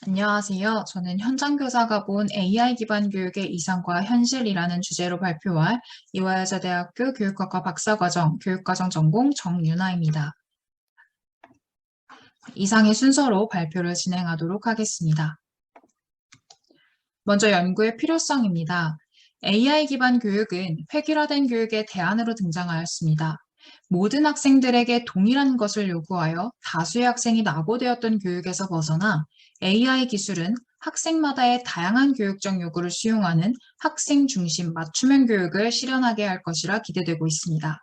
안녕하세요. 저는 현장 교사가 본 AI 기반 교육의 이상과 현실이라는 주제로 발표할 이화여자대학교 교육학과 박사과정, 교육과정 전공 정유나입니다. 이상의 순서로 발표를 진행하도록 하겠습니다. 먼저 연구의 필요성입니다. AI 기반 교육은 획일화된 교육의 대안으로 등장하였습니다. 모든 학생들에게 동일한 것을 요구하여 다수의 학생이 낙오되었던 교육에서 벗어나 AI 기술은 학생마다의 다양한 교육적 요구를 수용하는 학생 중심 맞춤형 교육을 실현하게 할 것이라 기대되고 있습니다.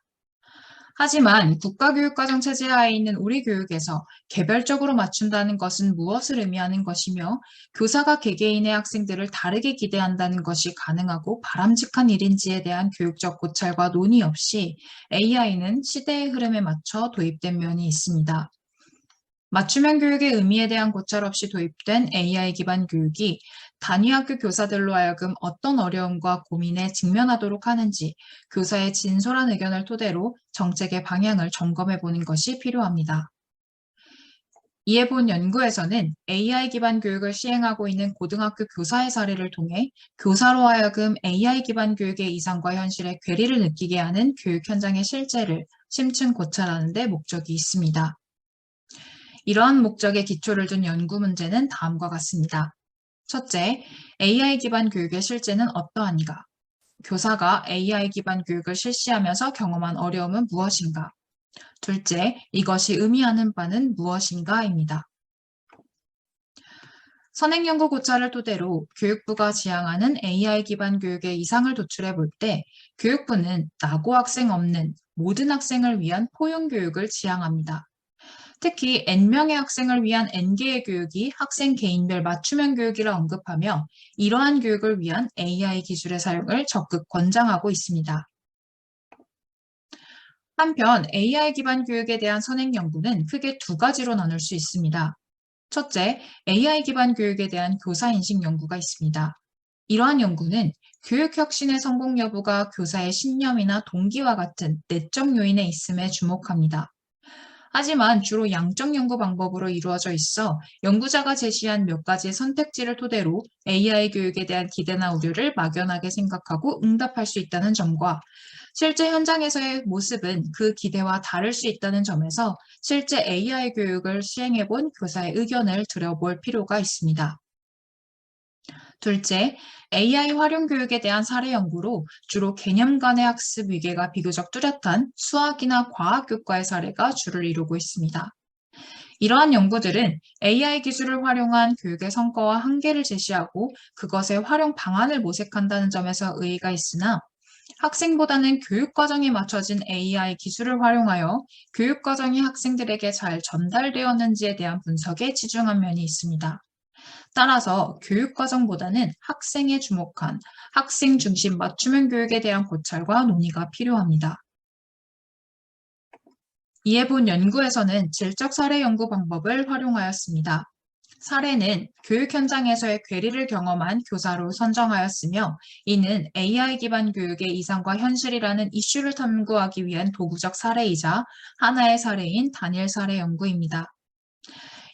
하지만 국가교육과정 체제 하에 있는 우리 교육에서 개별적으로 맞춘다는 것은 무엇을 의미하는 것이며 교사가 개개인의 학생들을 다르게 기대한다는 것이 가능하고 바람직한 일인지에 대한 교육적 고찰과 논의 없이 AI는 시대의 흐름에 맞춰 도입된 면이 있습니다. 맞춤형 교육의 의미에 대한 고찰 없이 도입된 AI 기반 교육이 단위 학교 교사들로 하여금 어떤 어려움과 고민에 직면하도록 하는지 교사의 진솔한 의견을 토대로 정책의 방향을 점검해 보는 것이 필요합니다. 이에 본 연구에서는 AI 기반 교육을 시행하고 있는 고등학교 교사의 사례를 통해 교사로 하여금 AI 기반 교육의 이상과 현실의 괴리를 느끼게 하는 교육 현장의 실제를 심층 고찰하는 데 목적이 있습니다. 이러한 목적에 기초를 둔 연구 문제는 다음과 같습니다. 첫째, AI 기반 교육의 실제는 어떠한가? 교사가 AI 기반 교육을 실시하면서 경험한 어려움은 무엇인가? 둘째, 이것이 의미하는 바는 무엇인가입니다. 선행연구 고찰을 토대로 교육부가 지향하는 AI 기반 교육의 이상을 도출해 볼 때 교육부는 낙오 학생 없는 모든 학생을 위한 포용 교육을 지향합니다. 특히 N명의 학생을 위한 N개의 교육이 학생 개인별 맞춤형 교육이라 언급하며 이러한 교육을 위한 AI 기술의 사용을 적극 권장하고 있습니다. 한편 AI 기반 교육에 대한 선행 연구는 크게 두 가지로 나눌 수 있습니다. 첫째, AI 기반 교육에 대한 교사 인식 연구가 있습니다. 이러한 연구는 교육 혁신의 성공 여부가 교사의 신념이나 동기와 같은 내적 요인에 있음에 주목합니다. 하지만 주로 양적 연구 방법으로 이루어져 있어 연구자가 제시한 몇 가지의 선택지를 토대로 AI 교육에 대한 기대나 우려를 막연하게 생각하고 응답할 수 있다는 점과 실제 현장에서의 모습은 그 기대와 다를 수 있다는 점에서 실제 AI 교육을 시행해 본 교사의 의견을 들여볼 필요가 있습니다. 둘째, AI 활용 교육에 대한 사례 연구로 주로 개념 간의 학습 위계가 비교적 뚜렷한 수학이나 과학 교과의 사례가 주를 이루고 있습니다. 이러한 연구들은 AI 기술을 활용한 교육의 성과와 한계를 제시하고 그것의 활용 방안을 모색한다는 점에서 의의가 있으나 학생보다는 교육 과정에 맞춰진 AI 기술을 활용하여 교육 과정이 학생들에게 잘 전달되었는지에 대한 분석에 치중한 면이 있습니다. 따라서 교육 과정보다는 학생에 주목한 학생 중심 맞춤형 교육에 대한 고찰과 논의가 필요합니다. 이에 본 연구에서는 질적 사례 연구 방법을 활용하였습니다. 사례는 교육 현장에서의 괴리를 경험한 교사로 선정하였으며 이는 AI 기반 교육의 이상과 현실이라는 이슈를 탐구하기 위한 도구적 사례이자 하나의 사례인 단일 사례 연구입니다.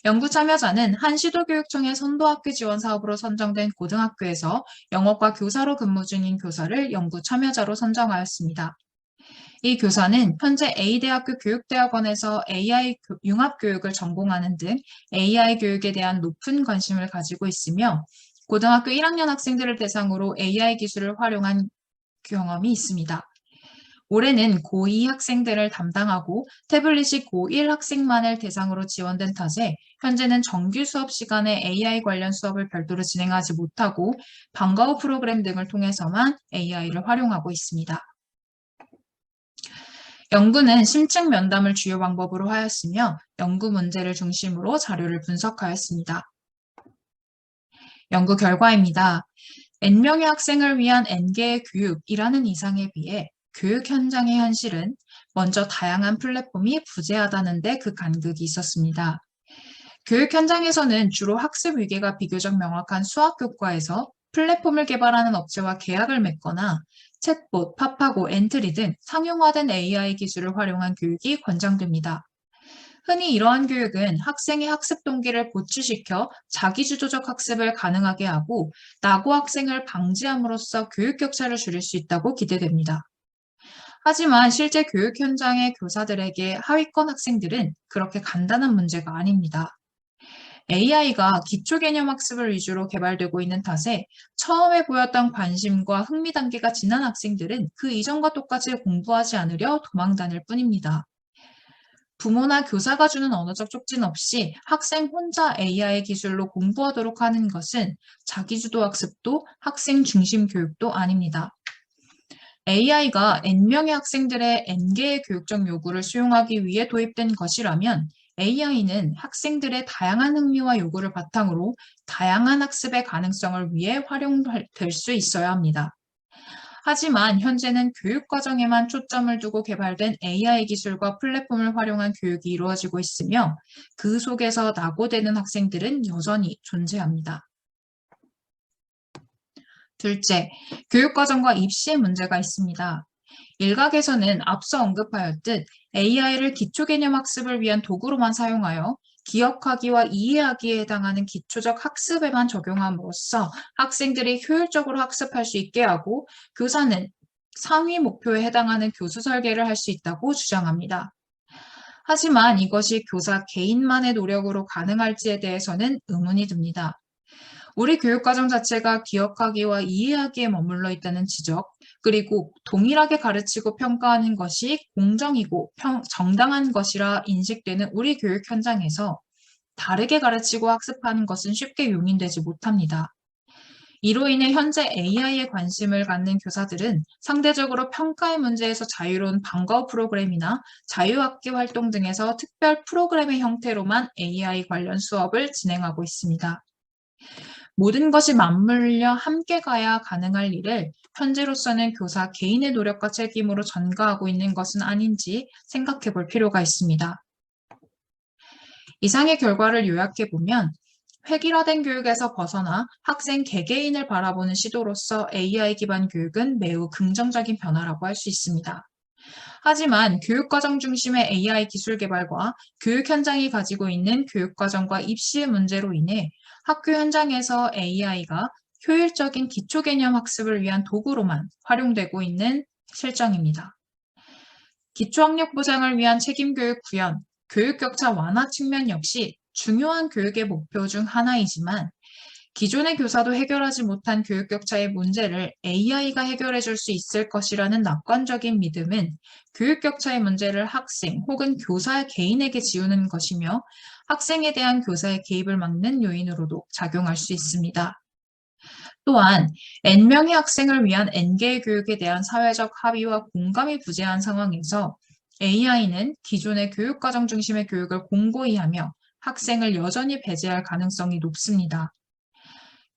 연구 참여자는 한 시도교육청의 선도학교 지원 사업으로 선정된 고등학교에서 영어과 교사로 근무 중인 교사를 연구 참여자로 선정하였습니다. 이 교사는 현재 A대학교 교육대학원에서 AI 융합교육을 전공하는 등 AI 교육에 대한 높은 관심을 가지고 있으며 고등학교 1학년 학생들을 대상으로 AI 기술을 활용한 경험이 있습니다. 올해는 고2 학생들을 담당하고 태블릿이 고1 학생만을 대상으로 지원된 탓에 현재는 정규 수업 시간에 AI 관련 수업을 별도로 진행하지 못하고 방과 후 프로그램 등을 통해서만 AI를 활용하고 있습니다. 연구는 심층 면담을 주요 방법으로 하였으며 연구 문제를 중심으로 자료를 분석하였습니다. 연구 결과입니다. N명의 학생을 위한 N개의 교육이라는 이상에 비해 교육 현장의 현실은 먼저 다양한 플랫폼이 부재하다는 데 그 간극이 있었습니다. 교육 현장에서는 주로 학습 위계가 비교적 명확한 수학 교과에서 플랫폼을 개발하는 업체와 계약을 맺거나 챗봇, 파파고, 엔트리 등 상용화된 AI 기술을 활용한 교육이 권장됩니다. 흔히 이러한 교육은 학생의 학습 동기를 고취시켜 자기주도적 학습을 가능하게 하고 낙오 학생을 방지함으로써 교육 격차를 줄일 수 있다고 기대됩니다. 하지만 실제 교육 현장의 교사들에게 하위권 학생들은 그렇게 간단한 문제가 아닙니다. AI가 기초 개념 학습을 위주로 개발되고 있는 탓에 처음에 보였던 관심과 흥미 단계가 지난 학생들은 그 이전과 똑같이 공부하지 않으려 도망 다닐 뿐입니다. 부모나 교사가 주는 언어적 촉진 없이 학생 혼자 AI 기술로 공부하도록 하는 것은 자기주도 학습도 학생 중심 교육도 아닙니다. AI가 N명의 학생들의 N개의 교육적 요구를 수용하기 위해 도입된 것이라면 AI는 학생들의 다양한 흥미와 요구를 바탕으로 다양한 학습의 가능성을 위해 활용될 수 있어야 합니다. 하지만 현재는 교육 과정에만 초점을 두고 개발된 AI 기술과 플랫폼을 활용한 교육이 이루어지고 있으며 그 속에서 낙오되는 학생들은 여전히 존재합니다. 둘째, 교육과정과 입시에 문제가 있습니다. 일각에서는 앞서 언급하였듯 AI를 기초개념 학습을 위한 도구로만 사용하여 기억하기와 이해하기에 해당하는 기초적 학습에만 적용함으로써 학생들이 효율적으로 학습할 수 있게 하고 교사는 상위 목표에 해당하는 교수 설계를 할 수 있다고 주장합니다. 하지만 이것이 교사 개인만의 노력으로 가능할지에 대해서는 의문이 듭니다. 우리 교육과정 자체가 기억하기와 이해하기에 머물러 있다는 지적, 그리고 동일하게 가르치고 평가하는 것이 공정이고 정당한 것이라 인식되는 우리 교육 현장에서 다르게 가르치고 학습하는 것은 쉽게 용인되지 못합니다. 이로 인해 현재 AI에 관심을 갖는 교사들은 상대적으로 평가의 문제에서 자유로운 방과후 프로그램이나 자유학기 활동 등에서 특별 프로그램의 형태로만 AI 관련 수업을 진행하고 있습니다. 모든 것이 맞물려 함께 가야 가능할 일을 현재로서는 교사 개인의 노력과 책임으로 전가하고 있는 것은 아닌지 생각해 볼 필요가 있습니다. 이상의 결과를 요약해 보면 획일화된 교육에서 벗어나 학생 개개인을 바라보는 시도로서 AI 기반 교육은 매우 긍정적인 변화라고 할 수 있습니다. 하지만 교육과정 중심의 AI 기술 개발과 교육 현장이 가지고 있는 교육과정과 입시의 문제로 인해 학교 현장에서 AI가 효율적인 기초 개념 학습을 위한 도구로만 활용되고 있는 실정입니다. 기초학력 보장을 위한 책임교육 구현, 교육 격차 완화 측면 역시 중요한 교육의 목표 중 하나이지만 기존의 교사도 해결하지 못한 교육 격차의 문제를 AI가 해결해 줄 수 있을 것이라는 낙관적인 믿음은 교육 격차의 문제를 학생 혹은 교사 개인에게 지우는 것이며 학생에 대한 교사의 개입을 막는 요인으로도 작용할 수 있습니다. 또한 N명의 학생을 위한 N개의 교육에 대한 사회적 합의와 공감이 부재한 상황에서 AI는 기존의 교육과정 중심의 교육을 공고히 하며 학생을 여전히 배제할 가능성이 높습니다.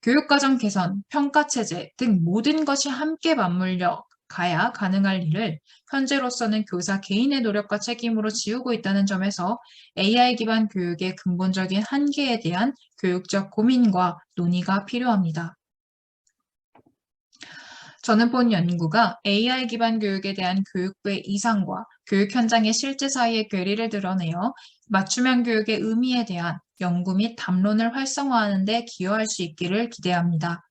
교육과정 개선, 평가체제 등 모든 것이 함께 맞물려 가야 가능할 일을 현재로서는 교사 개인의 노력과 책임으로 지우고 있다는 점에서 AI 기반 교육의 근본적인 한계에 대한 교육적 고민과 논의가 필요합니다. 저는 본 연구가 AI 기반 교육에 대한 교육부의 이상과 교육 현장의 실제 사이의 괴리를 드러내어 맞춤형 교육의 의미에 대한 연구 및 담론을 활성화하는 데 기여할 수 있기를 기대합니다.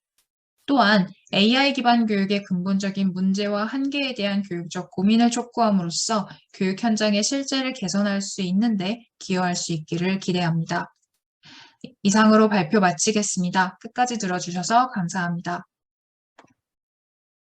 또한 AI 기반 교육의 근본적인 문제와 한계에 대한 교육적 고민을 촉구함으로써 교육 현장의 실제를 개선할 수 있는데 기여할 수 있기를 기대합니다. 이상으로 발표 마치겠습니다. 끝까지 들어주셔서 감사합니다.